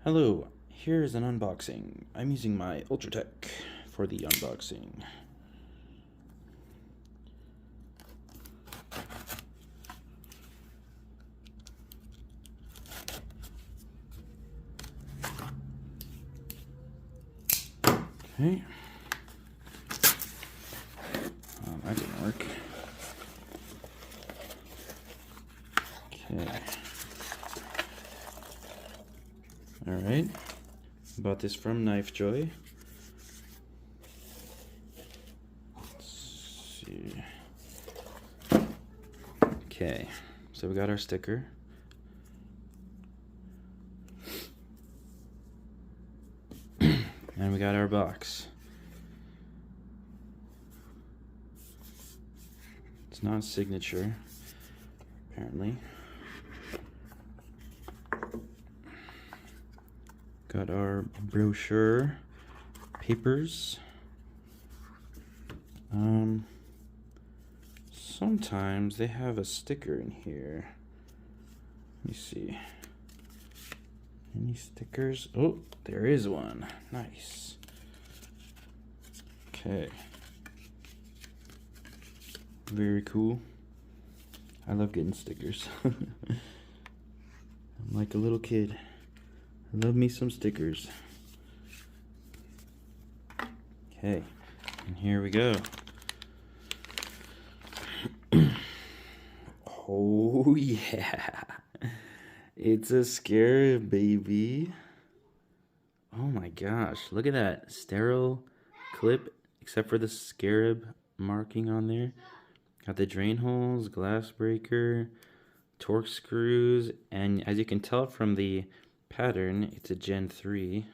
Hello, here's an unboxing. I'm using my Ultratech for the unboxing. Okay. That didn't work. Okay. Alright. Bought this from KnifeJoy. Let's see. Okay. So we got our sticker. And we got our box. It's not a signature, apparently. Got our brochure papers. Sometimes they have a sticker in here. Let me see. Any stickers? Oh, there is one. Nice. Okay. Very cool. I love getting stickers. I'm like a little kid. I love me some stickers. Okay, and here we go. Oh yeah. It's a Scarab, baby. Oh my gosh, look at that sterile clip, except for the Scarab marking on there. Got the drain holes, glass breaker, torque screws, and as you can tell from the pattern, it's a Gen 3.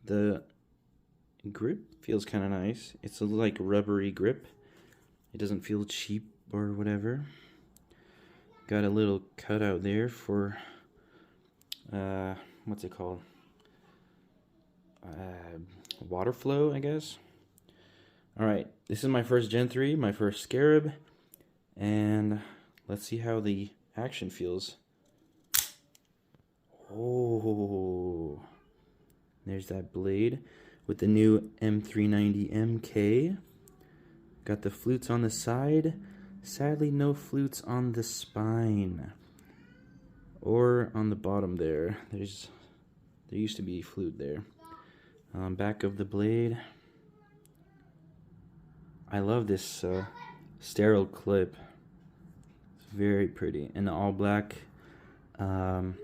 The grip feels kind of nice. It's a like rubbery grip. It doesn't feel cheap or whatever. Got a little cutout there for what's it called? Water flow, I guess. Alright, this is my first Gen 3, my first Scarab, and let's see how the action feels. Oh, there's that blade with the new M390 MK. Got the flutes on the side. Sadly, no flutes on the spine or on the bottom there. There used to be flute there. Back of the blade. I love this sterile clip. It's very pretty, and the all black hardware.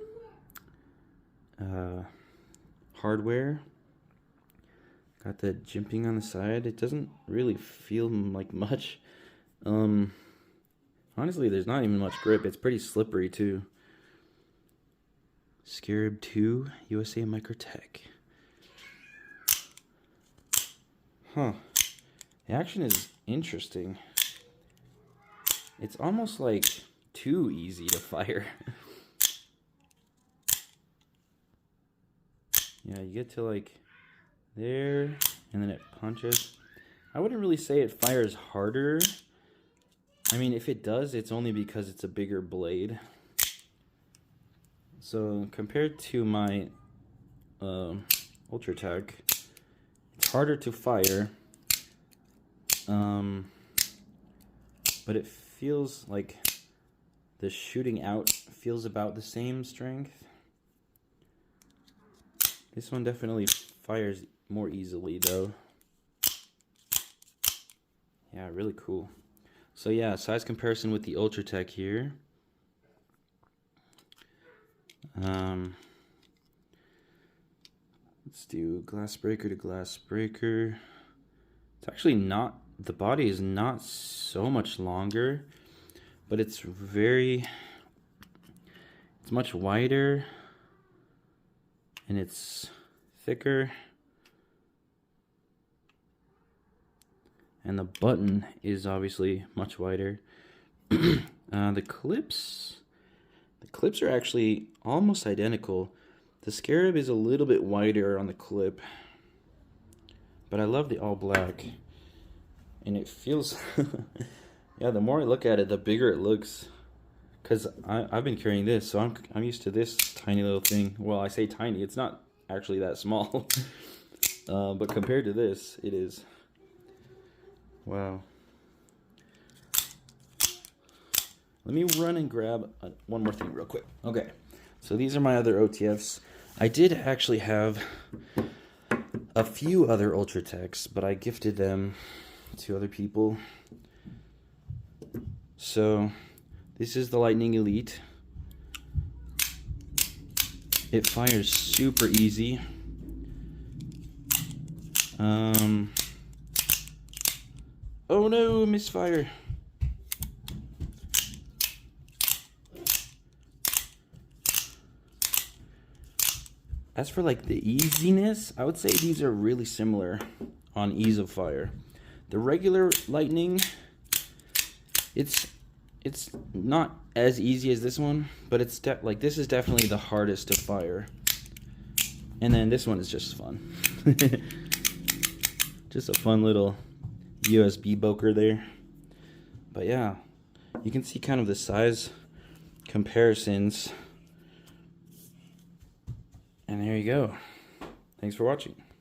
Got the jimping on the side. It doesn't really feel like much. Honestly, there's not even much grip. It's pretty slippery too. Scarab 2 USA Microtech. Huh. The action is interesting. It's almost like too easy to fire. Yeah, you get to like there, and then it punches. I wouldn't really say it fires harder. I mean, if it does, it's only because it's a bigger blade. So compared to my Ultratech, it's harder to fire. But it feels like the shooting out feels about the same strength. This one definitely fires more easily though. Yeah, really cool. So yeah, size comparison with the Ultratech here. Let's do glass breaker to glass breaker. It's actually not, the body is not so much longer, but it's much wider and it's thicker. And the button is obviously much wider. The clips are actually almost identical. The Scarab is a little bit wider on the clip, but I love the all black, and it feels yeah, the more I look at it, the bigger it looks because I've been carrying this, so I'm used to this tiny little thing. Well, I say tiny, it's not actually that small, but compared to this, it is. Wow. Let me run and grab one more thing real quick. Okay, so these are my other OTFs. I did actually have a few other Ultratechs, but I gifted them to other people. So this is the Lightning Elite. It fires super easy. Oh no, misfire. As for like the easiness, I would say these are really similar on ease of fire. The regular lightning, it's not as easy as this one, but it's like this is definitely the hardest to fire. And then this one is just fun. Just a fun little USB boker there. But yeah, you can see kind of the size comparisons. And there you go. Thanks for watching.